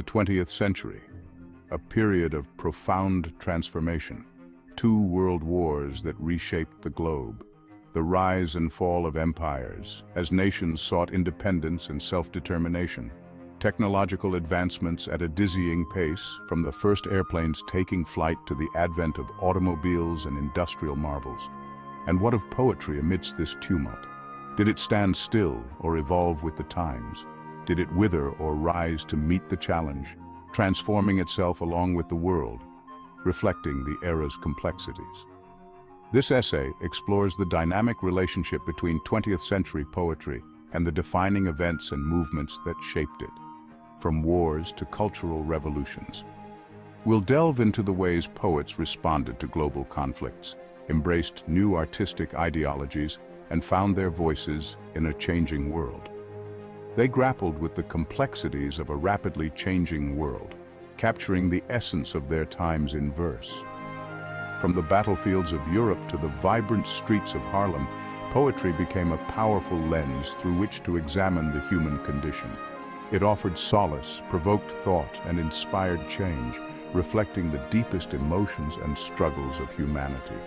The 20th century, a period of profound transformation. 2 world wars that reshaped the globe. The rise and fall of empires, as nations sought independence and self-determination. Technological advancements at a dizzying pace, from the first airplanes taking flight to the advent of automobiles and industrial marvels. And what of poetry amidst this tumult? Did it stand still or evolve with the times? Did it wither or rise to meet the challenge, transforming itself along with the world, reflecting the era's complexities? This essay explores the dynamic relationship between 20th century poetry and the defining events and movements that shaped it, from wars to cultural revolutions. We'll delve into the ways poets responded to global conflicts, embraced new artistic ideologies, and found their voices in a changing world. They grappled with the complexities of a rapidly changing world, capturing the essence of their times in verse. From the battlefields of Europe to the vibrant streets of Harlem, poetry became a powerful lens through which to examine the human condition. It offered solace, provoked thought, and inspired change, reflecting the deepest emotions and struggles of humanity.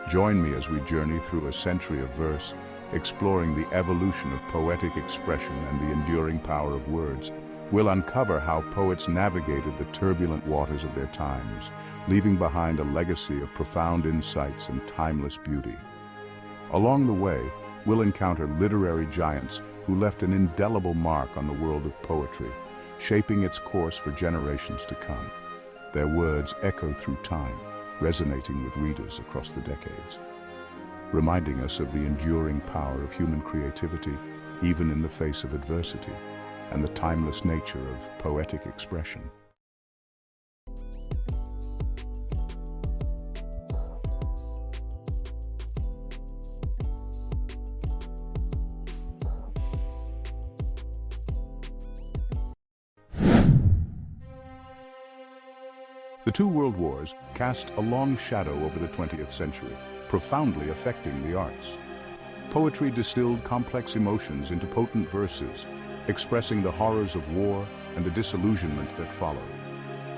Join me as we journey through a century of verse, exploring the evolution of poetic expression and the enduring power of words. We'll uncover how poets navigated the turbulent waters of their times, leaving behind a legacy of profound insights and timeless beauty. Along the way, we'll encounter literary giants who left an indelible mark on the world of poetry, shaping its course for generations to come. Their words echo through time, resonating with readers across the decades, reminding us of the enduring power of human creativity, even in the face of adversity, and the timeless nature of poetic expression. The 2 world wars cast a long shadow over the 20th century, profoundly affecting the arts. Poetry distilled complex emotions into potent verses, expressing the horrors of war and the disillusionment that followed.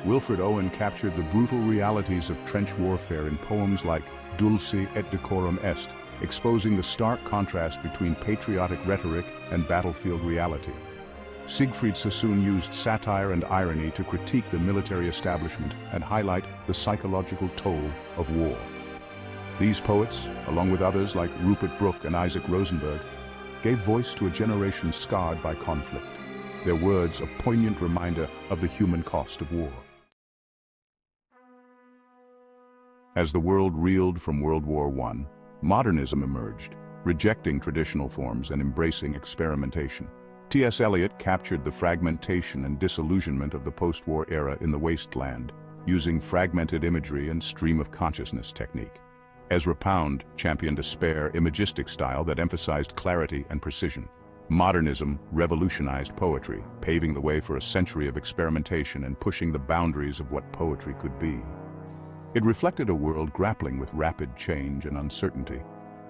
Wilfred Owen captured the brutal realities of trench warfare in poems like Dulce et decorum est, exposing the stark contrast between patriotic rhetoric and battlefield reality. Siegfried Sassoon used satire and irony to critique the military establishment and highlight the psychological toll of war. These poets, along with others like Rupert Brooke and Isaac Rosenberg, gave voice to a generation scarred by conflict, their words a poignant reminder of the human cost of war. As the world reeled from World War I, modernism emerged, rejecting traditional forms and embracing experimentation. T.S. Eliot captured the fragmentation and disillusionment of the post-war era in the wasteland, using fragmented imagery and stream of consciousness technique. Ezra Pound championed a spare, imagistic style that emphasized clarity and precision. Modernism revolutionized poetry, paving the way for a century of experimentation and pushing the boundaries of what poetry could be. It reflected a world grappling with rapid change and uncertainty,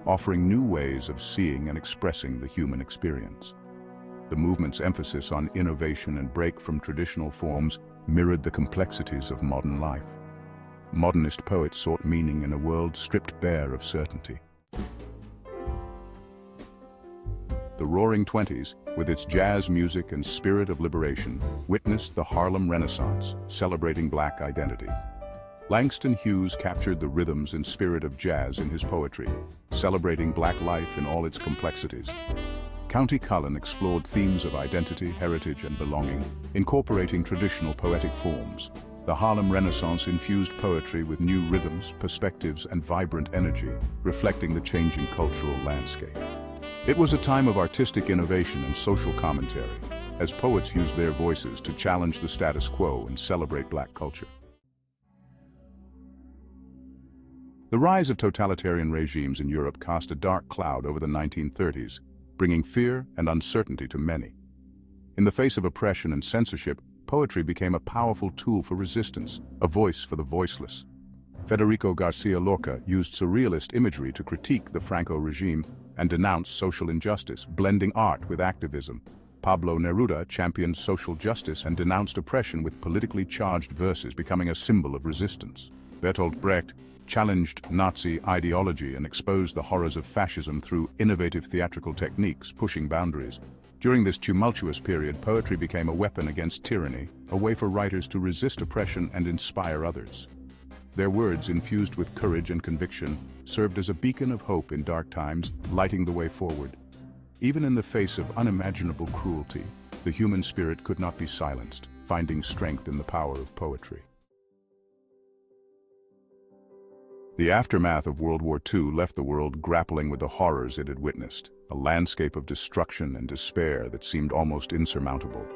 offering new ways of seeing and expressing the human experience. The movement's emphasis on innovation and break from traditional forms mirrored the complexities of modern life. Modernist poets sought meaning in a world stripped bare of certainty. The Roaring Twenties, with its jazz music and spirit of liberation, witnessed the Harlem Renaissance, celebrating Black identity. Langston Hughes captured the rhythms and spirit of jazz in his poetry, celebrating Black life in all its complexities. Countee Cullen explored themes of identity, heritage, and belonging, incorporating traditional poetic forms. The Harlem Renaissance infused poetry with new rhythms, perspectives, and vibrant energy, reflecting the changing cultural landscape. It was a time of artistic innovation and social commentary, as poets used their voices to challenge the status quo and celebrate Black culture. The rise of totalitarian regimes in Europe cast a dark cloud over the 1930s, bringing fear and uncertainty to many. In the face of oppression and censorship, poetry became a powerful tool for resistance, a voice for the voiceless. Federico García Lorca used surrealist imagery to critique the Franco regime and denounce social injustice, blending art with activism. Pablo Neruda championed social justice and denounced oppression with politically charged verses, becoming a symbol of resistance. Bertolt Brecht challenged Nazi ideology and exposed the horrors of fascism through innovative theatrical techniques, pushing boundaries. During this tumultuous period, poetry became a weapon against tyranny, a way for writers to resist oppression and inspire others. Their words, infused with courage and conviction, served as a beacon of hope in dark times, lighting the way forward. Even in the face of unimaginable cruelty, the human spirit could not be silenced, finding strength in the power of poetry. The aftermath of World War II left the world grappling with the horrors it had witnessed, a landscape of destruction and despair that seemed almost insurmountable.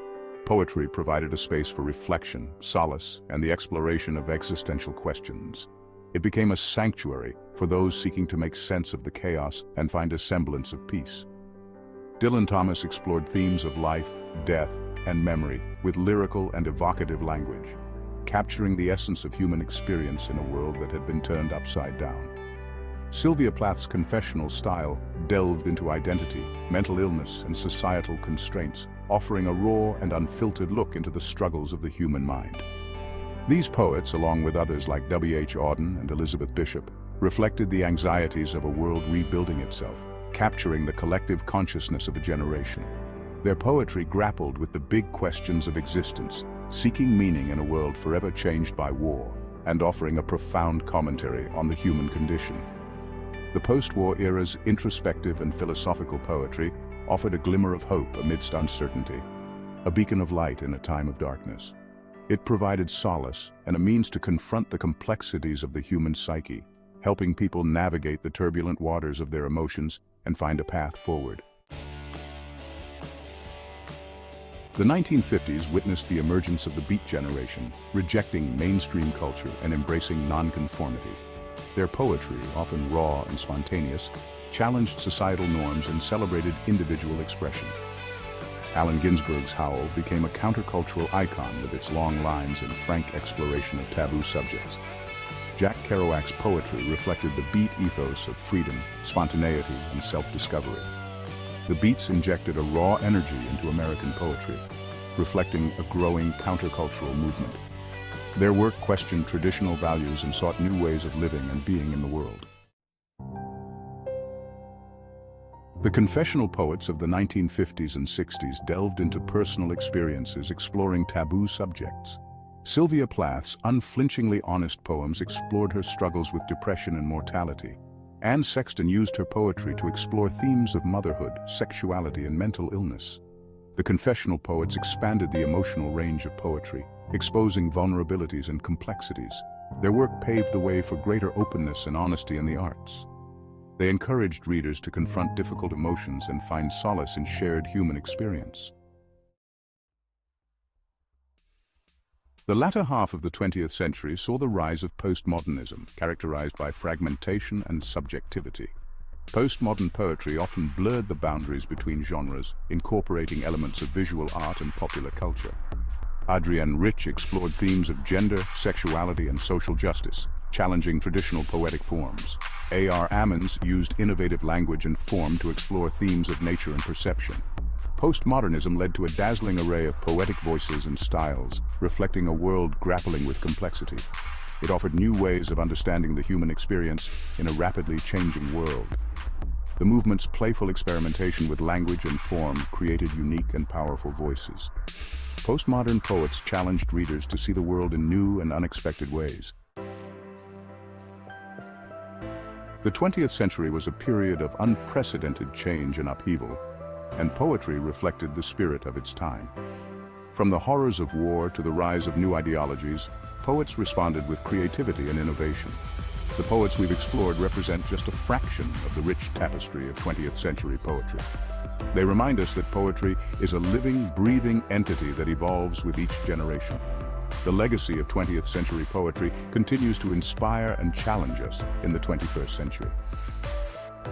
Poetry provided a space for reflection, solace, and the exploration of existential questions. It became a sanctuary for those seeking to make sense of the chaos and find a semblance of peace. Dylan Thomas explored themes of life, death, and memory with lyrical and evocative language, capturing the essence of human experience in a world that had been turned upside down. Sylvia Plath's confessional style delved into identity, mental illness, and societal constraints, offering a raw and unfiltered look into the struggles of the human mind. These poets, along with others like W.H. Auden and Elizabeth Bishop, reflected the anxieties of a world rebuilding itself, capturing the collective consciousness of a generation. Their poetry grappled with the big questions of existence, seeking meaning in a world forever changed by war, and offering a profound commentary on the human condition. The post-war era's introspective and philosophical poetry offered a glimmer of hope amidst uncertainty, a beacon of light in a time of darkness. It provided solace and a means to confront the complexities of the human psyche, helping people navigate the turbulent waters of their emotions and find a path forward. The 1950s witnessed the emergence of the Beat generation, rejecting mainstream culture and embracing nonconformity. Their poetry, often raw and spontaneous, challenged societal norms and celebrated individual expression. Allen Ginsberg's Howl became a countercultural icon with its long lines and frank exploration of taboo subjects. Jack Kerouac's poetry reflected the Beat ethos of freedom, spontaneity, and self-discovery. The Beats injected a raw energy into American poetry, reflecting a growing countercultural movement. Their work questioned traditional values and sought new ways of living and being in the world. The confessional poets of the 1950s and 60s delved into personal experiences, exploring taboo subjects. Sylvia Plath's unflinchingly honest poems explored her struggles with depression and mortality. Anne Sexton used her poetry to explore themes of motherhood, sexuality, and mental illness. The confessional poets expanded the emotional range of poetry, exposing vulnerabilities and complexities. Their work paved the way for greater openness and honesty in the arts. They encouraged readers to confront difficult emotions and find solace in shared human experience. The latter half of the 20th century saw the rise of postmodernism, characterized by fragmentation and subjectivity. Postmodern poetry often blurred the boundaries between genres, incorporating elements of visual art and popular culture. Adrienne Rich explored themes of gender, sexuality, and social justice, challenging traditional poetic forms. A.R. Ammons used innovative language and form to explore themes of nature and perception. Postmodernism led to a dazzling array of poetic voices and styles, reflecting a world grappling with complexity. It offered new ways of understanding the human experience in a rapidly changing world. The movement's playful experimentation with language and form created unique and powerful voices. Postmodern poets challenged readers to see the world in new and unexpected ways. The 20th century was a period of unprecedented change and upheaval, and poetry reflected the spirit of its time. From the horrors of war to the rise of new ideologies, poets responded with creativity and innovation. The poets we've explored represent just a fraction of the rich tapestry of 20th century poetry. They remind us that poetry is a living, breathing entity that evolves with each generation. The legacy of 20th century poetry continues to inspire and challenge us in the 21st century.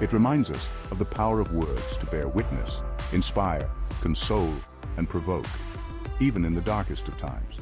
It reminds us of the power of words to bear witness, inspire, console, and provoke, even in the darkest of times.